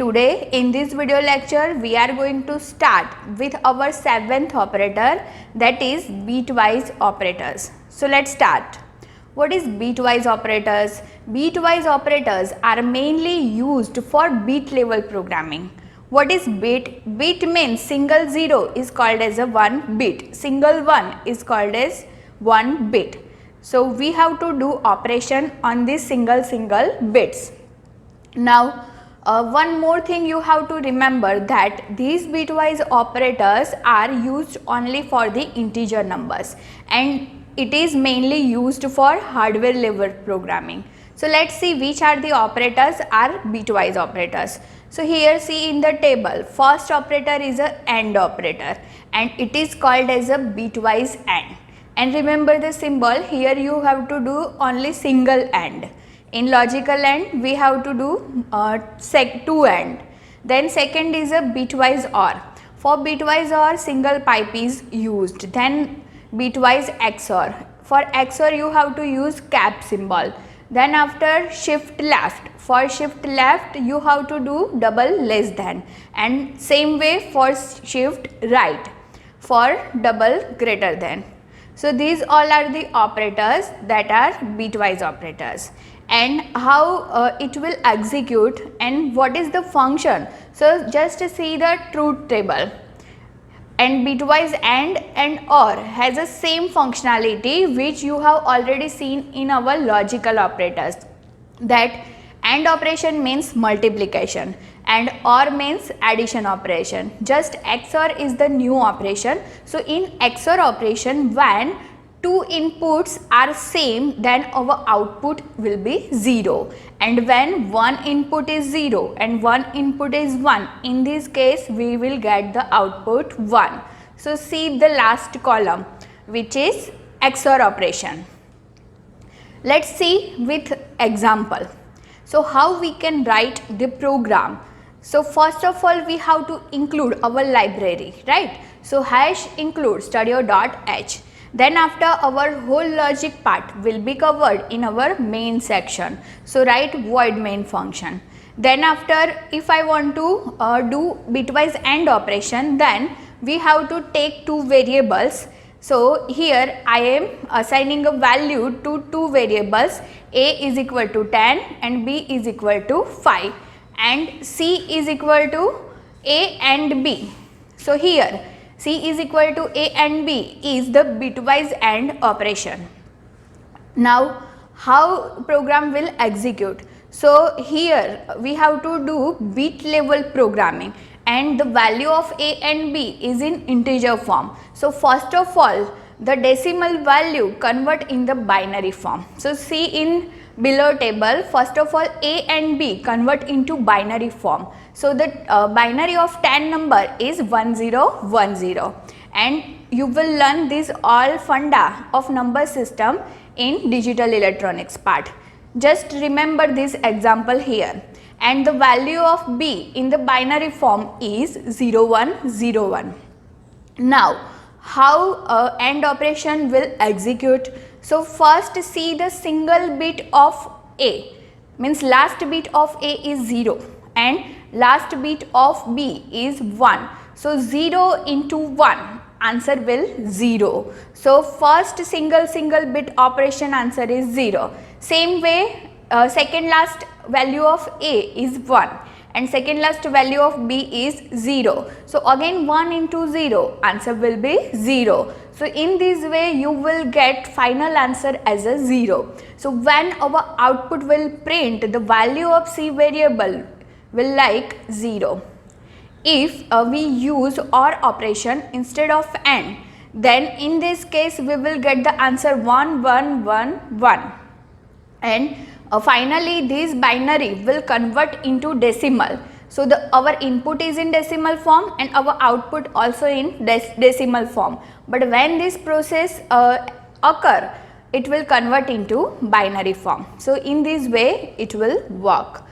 today in this video lecture we are going to start with our seventh operator, that is bitwise operators. So let's start. What is bitwise operators? Bitwise operators are mainly used for bit level programming. What is bit? Bit means single 0 is called as a 1 bit, single 1 is called as 1 bit. So we have to do operation on these single bits. Now one more thing you have to remember, that these bitwise operators are used only for the integer numbers and it is mainly used for hardware level programming. So let's see which are the operators are bitwise operators. So here see in the table, first operator is a AND operator and it is called as a bitwise AND. And remember the symbol, here you have to do only single AND. In logical AND we have to do two AND. Then second is a bitwise OR. For bitwise OR single pipe is used. Then bitwise XOR. For XOR you have to use cap symbol. Then after shift left. For shift left you have to do double less than, and same way for shift right for double greater than. So these all are the operators that are bitwise operators. And how it will execute and what is the function. So just see the truth table. And bitwise AND and OR has the same functionality which you have already seen in our logical operators, that AND operation means multiplication and OR means addition operation. Just XOR is the new operation. So in XOR operation, when two inputs are same, then our output will be 0, and when one input is 0 and one input is 1, in this case we will get the output 1. So see the last column which is XOR operation. Let's see with example. So how we can write the program. So first of all we have to include our library, right? So hash include studio.h. Then after our whole logic part will be covered in our main section. So write void main function. Then after if I want to do bitwise AND operation, then we have to take two variables. So here I am assigning a value to two variables, a is equal to 10 and b is equal to 5 and c is equal to a and b. So here c is equal to a and b is the bitwise AND operation. Now how program will execute? So here we have to do bit level programming and the value of a and b is in integer form. So first of all the decimal value convert in the binary form. So see in below table, first of all a and b convert into binary form. So the binary of 10 number is 1010, and you will learn this all funda of number system in digital electronics part. Just remember this example here, and the value of b in the binary form is 0101. Now how AND operation will execute? So first see the single bit of a, means last bit of a is 0 and last bit of b is 1. So 0 into 1, answer will 0. So first single bit operation answer is 0. Same way second last value of a is 1 and second last value of b is 0. So again 1 into 0, answer will be 0. So in this way you will get final answer as a 0. So when our output will print, the value of c variable will like 0. If we use OR operation instead of AND, then in this case we will get the answer 1111, and finally this binary will convert into decimal. So our input is in decimal form and our output also in decimal form, but when this process occur, it will convert into binary form. So in this way it will work.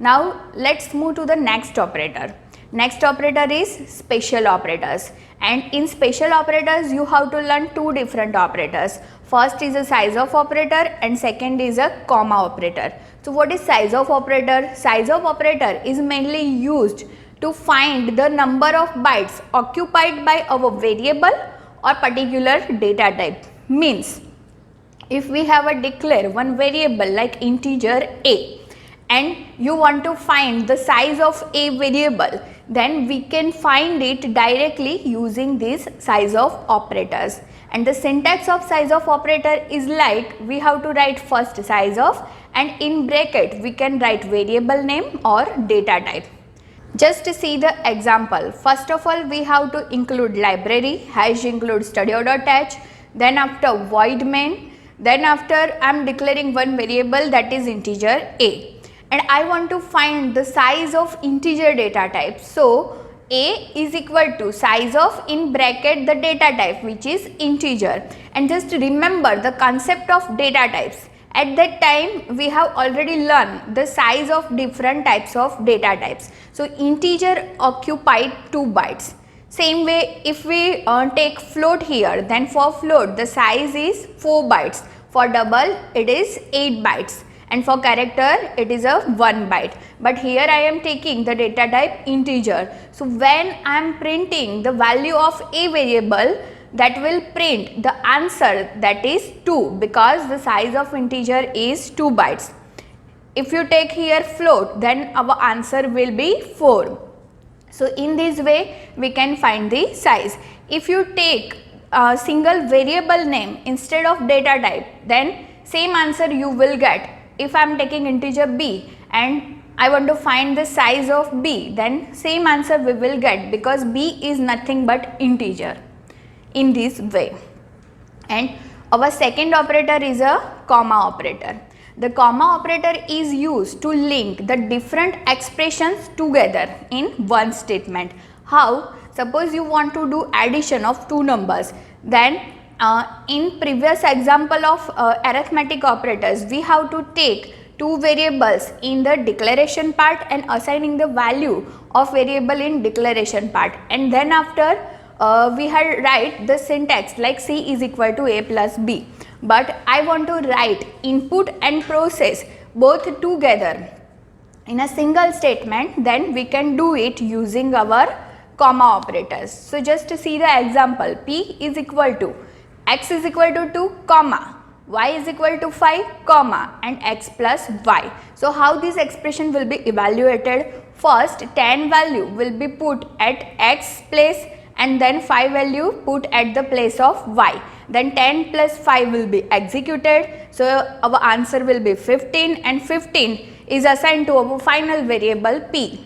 Now let's move to the next operator. Next operator is special operators, and in special operators you have to learn two different operators. First is a size of operator and second is a comma operator. So what is size of operator? Size of operator is mainly used to find the number of bytes occupied by our variable or particular data type. Means if we have a declare one variable like integer a and you want to find the size of a variable, then we can find it directly using these size of operators. And the syntax of size of operator is like we have to write first size of and in bracket we can write variable name or data type. Just to see the example, first of all we have to include library, hash include studio.h, then after void main, then after I am declaring one variable that is integer a. And I want to find the size of integer data type. So a is equal to size of in bracket the data type which is integer. And just remember the concept of data types. At that time we have already learned the size of different types of data types. So integer occupied 2 bytes. Same way if we take float here, then for float the size is 4 bytes. For double it is 8 bytes. And for character it is a 1 byte, but here I am taking the data type integer. So when I am printing the value of a variable, that will print the answer that is 2 because the size of integer is 2 bytes. If you take here float, then our answer will be 4. So in this way we can find the size. If you take a single variable name instead of data type, then same answer you will get. If I am taking integer b and I want to find the size of b, then same answer we will get because b is nothing but integer in this way. And our second operator is a comma operator. The comma operator is used to link the different expressions together in one statement. How? Suppose you want to do addition of two numbers, then in previous example of arithmetic operators, we have to take two variables in the declaration part and assigning the value of variable in declaration part, and then after we had write the syntax like c is equal to a plus b. But I want to write input and process both together in a single statement, then we can do it using our comma operators. So just to see the example, p is equal to x is equal to 2, comma, y is equal to 5, comma, and x plus y. So how this expression will be evaluated? First 10 value will be put at x place and then 5 value put at the place of y. Then 10 plus 5 will be executed. So our answer will be 15 and 15 is assigned to our final variable p.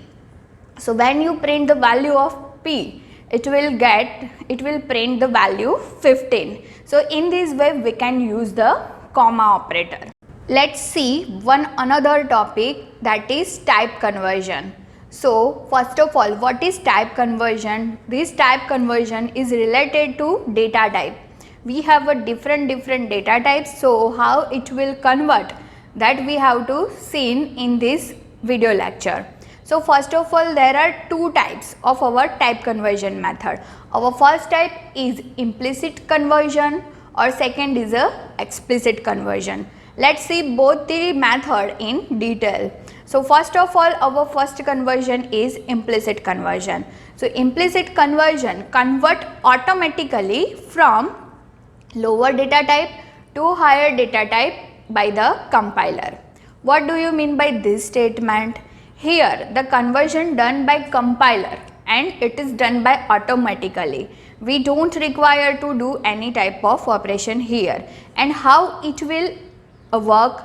So when you print the value of p, it will print the value 15. So in this way we can use the comma operator. Let's see one another topic, that is type conversion. So first of all, what is type conversion? This type conversion is related to data type. We have a different data types, so how it will convert, that we have to see in this video lecture. So first of all, there are two types of our type conversion method. Our first type is implicit conversion or second is a explicit conversion. Let's see both the method in detail. So first of all, our first conversion is implicit conversion. So implicit conversion convert automatically from lower data type to higher data type by the compiler. What do you mean by this statement? Here the conversion done by compiler and it is done by automatically. We don't require to do any type of operation here. And how it will work?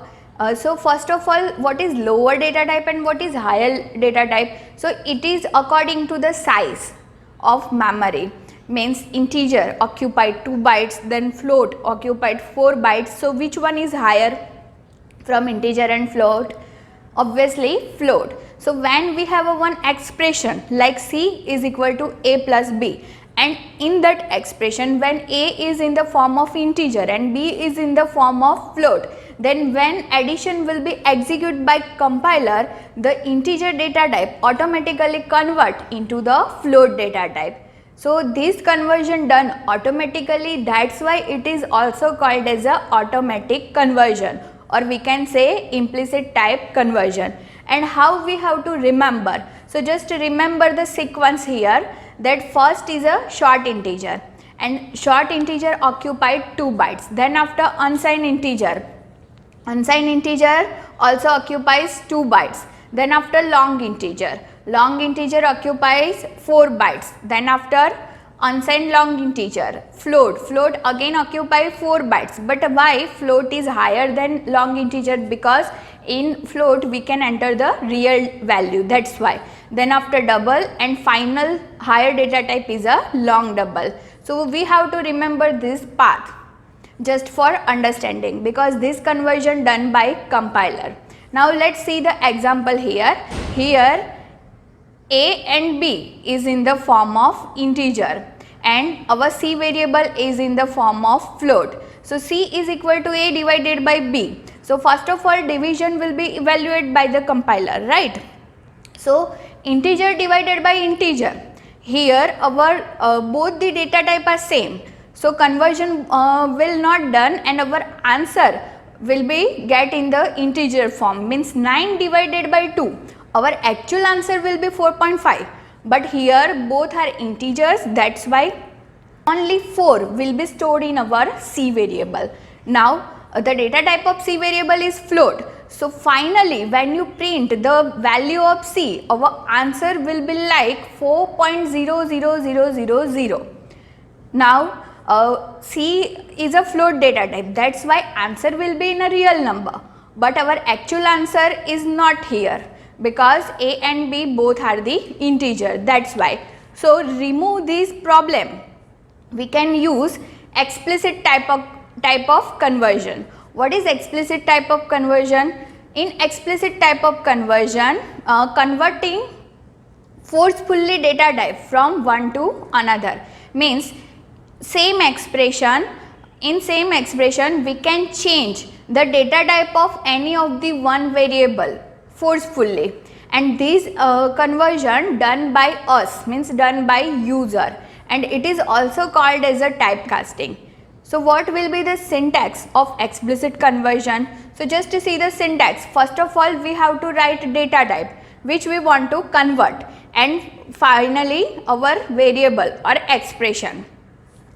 So first of all, what is lower data type and what is higher data type? So it is according to the size of memory. Means integer occupied 2 bytes, then float occupied 4 bytes. So which one is higher from integer and float? Obviously float. So when we have a one expression like c is equal to a plus b and in that expression when a is in the form of integer and b is in the form of float, then when addition will be executed by compiler, the integer data type automatically convert into the float data type. So this conversion done automatically, that's why it is also called as a automatic conversion, or we can say implicit type conversion. And how we have to remember? So just remember the sequence here, that first is a short integer and short integer occupied 2 bytes, then after unsigned integer also occupies 2 bytes, then after long integer occupies 4 bytes, then after unsigned long integer float again occupy 4 bytes. But why float is higher than long integer? Because in float we can enter the real value, that's why. Then after double, and final higher data type is a long double. So we have to remember this path just for understanding, because this conversion done by compiler. Now let's see the example here. Here a and b is in the form of integer and our c variable is in the form of float. So c is equal to a divided by b. So first of all division will be evaluated by the compiler, right? So integer divided by integer, here our both the data type are same, so conversion will not done and our answer will be get in the integer form, means 9 divided by 2. Our actual answer will be 4.5, but here both are integers, that's why only 4 will be stored in our c variable. Now the data type of c variable is float. So finally when you print the value of c, our answer will be like 4.00000. Now c is a float data type, that's why answer will be in a real number, but our actual answer is not here because a and b both are the integer, that's why. So remove this problem, we can use explicit type of conversion. What is explicit type of conversion? In explicit type of conversion, converting forcefully data type from one to another, means same expression, in same expression we can change the data type of any of the one variable forcefully, and this conversion done by us, means done by user, and it is also called as a typecasting. So what will be the syntax of explicit conversion? So just to see the syntax, first of all we have to write data type which we want to convert, and finally our variable or expression.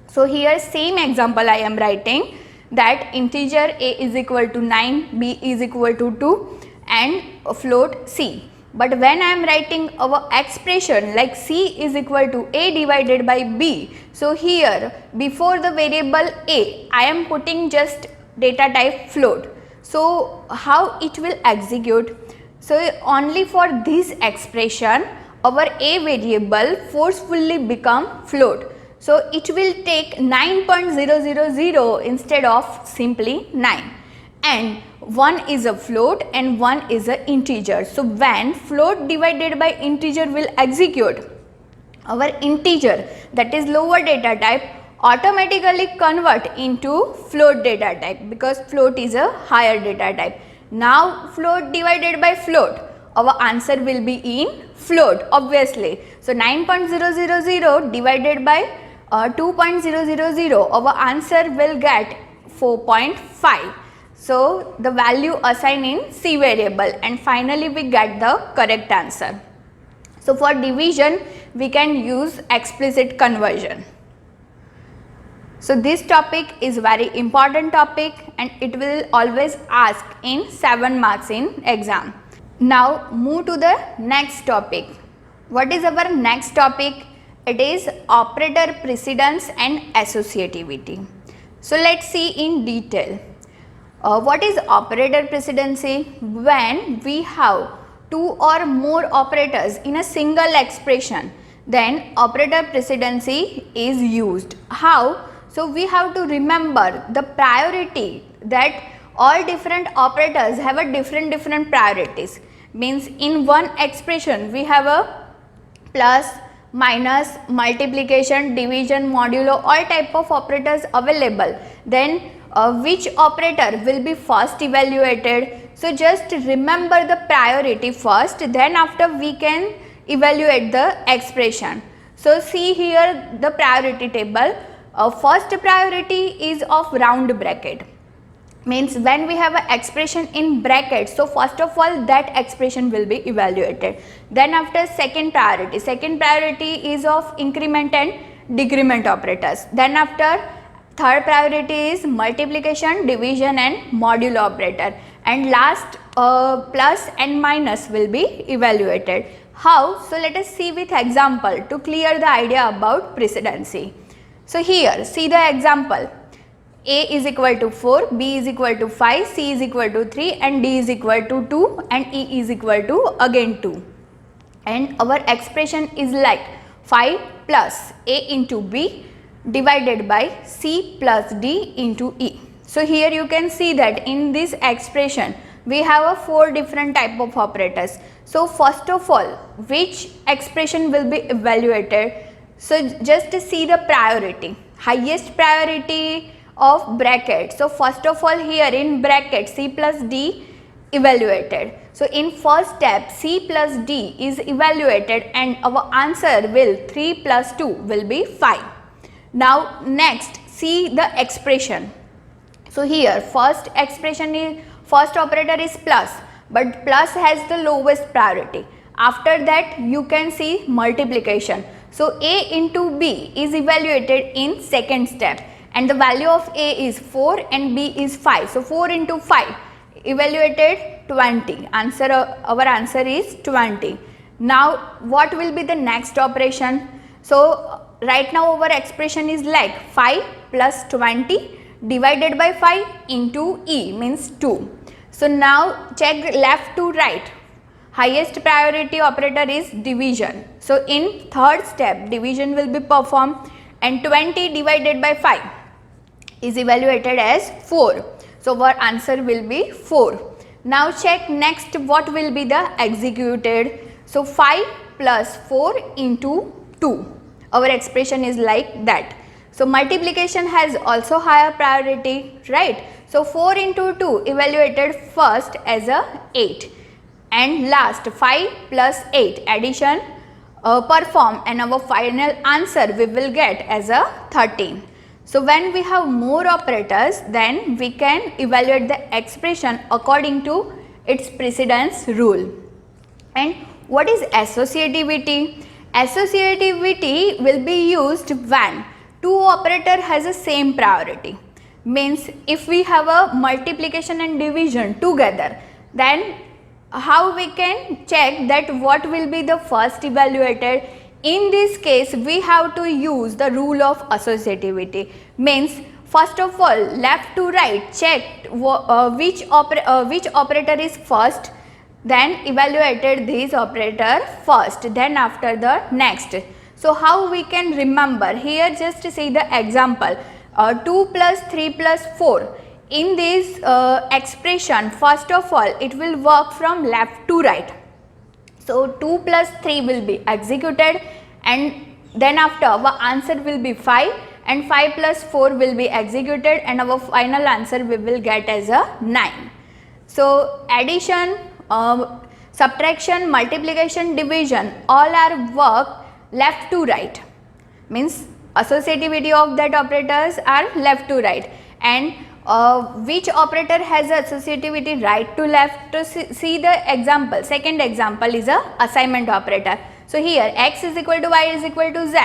So here same example I am writing, that integer a is equal to 9, b is equal to 2 and float c. But when I am writing our expression like c is equal to a divided by b, so here before the variable a I am putting just data type float. So how it will execute? So only for this expression our a variable forcefully become float. So it will take 9.000 instead of simply 9, and one is a float and one is a integer. So when float divided by integer will execute, our integer, that is lower data type, automatically convert into float data type, because float is a higher data type. Now float divided by float, our answer will be in float obviously. So 9.000 divided by 2.000, our answer will get 4.5. So the value assigned in c variable, and finally we get the correct answer. So for division we can use explicit conversion. So this topic is very important topic and it will always ask in 7 marks in exam. Now move to the next topic. What is our next topic? It is operator precedence and associativity. So let's see in detail. What is operator precedency? When we have 2 or more operators in a single expression, then operator precedency is used. How? So we have to remember the priority, that all different operators have a different priorities. Means in one expression we have a plus, minus, multiplication, division, modulo, all type of operators available, then which operator will be first evaluated? So just remember the priority first, then after we can evaluate the expression. So see here the priority table. First priority is of round bracket, means when we have an expression in bracket, so first of all that expression will be evaluated. Then after second priority is of increment and decrement operators. Then after third priority is multiplication, division and modulo operator, and last plus and minus will be evaluated. How? So let us see with example to clear the idea about precedency. So here see the example. A is equal to 4, B is equal to 5, C is equal to 3 and D is equal to 2 and E is equal to again 2. And our expression is like 5 plus A into B divided by C plus D into E. So here you can see that in this expression we have a 4 different type of operators. So first of all, which expression will be evaluated? So just see the priority, highest priority of bracket. So first of all here in bracket C plus D evaluated. So in first step C plus D is evaluated and our answer will 3 plus 2 will be 5. Now next see the expression. So here first expression is, first operator is plus, but plus has the lowest priority. After that you can see multiplication. So A into B is evaluated in second step and the value of A is 4 and B is 5. So 4 into 5 evaluated 20. Our answer is 20. Now what will be the next operation? So right now our expression is like 5 plus 20 divided by 5 into E means 2. So now check left to right. Highest priority operator is division. So in third step division will be performed and 20 divided by 5 is evaluated as 4. So our answer will be 4. Now check next what will be the executed. So 5 plus 4 into 2. Our expression is like that. So multiplication has also higher priority, right? So 4 into 2 evaluated first as a 8 and last 5 plus 8 addition perform and our final answer we will get as a 13. So when we have more operators, then we can evaluate the expression according to its precedence rule. And what is associativity? Associativity will be used when two operator has the same priority. Means if we have a multiplication and division together, then how we can check that what will be the first evaluated? In this case we have to use the rule of associativity. Means first of all left to right check which operator is first, then evaluated this operator first, then after the next. So how we can remember? Here just see the example 2 plus 3 plus 4. In this expression first of all it will work from left to right. So 2 plus 3 will be executed and then after our answer will be 5 and 5 plus 4 will be executed and our final answer we will get as a 9. So addition, subtraction, multiplication, division all are work left to right. Means associativity of that operators are left to right, and which operator has associativity right to left? To see the example, second example is a assignment operator. So here x is equal to y is equal to z.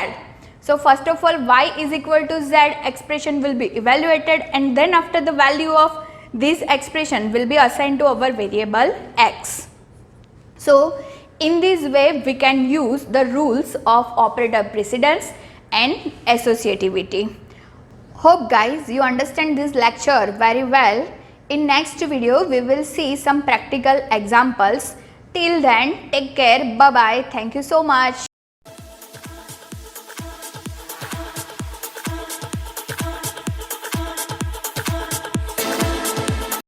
So first of all y is equal to z expression will be evaluated and then after the value of this expression will be assigned to our variable x. So in this way we can use the rules of operator precedence and associativity. Hope guys you understand this lecture very well. In next video we will see some practical examples. Till then take care, bye bye, thank you so much.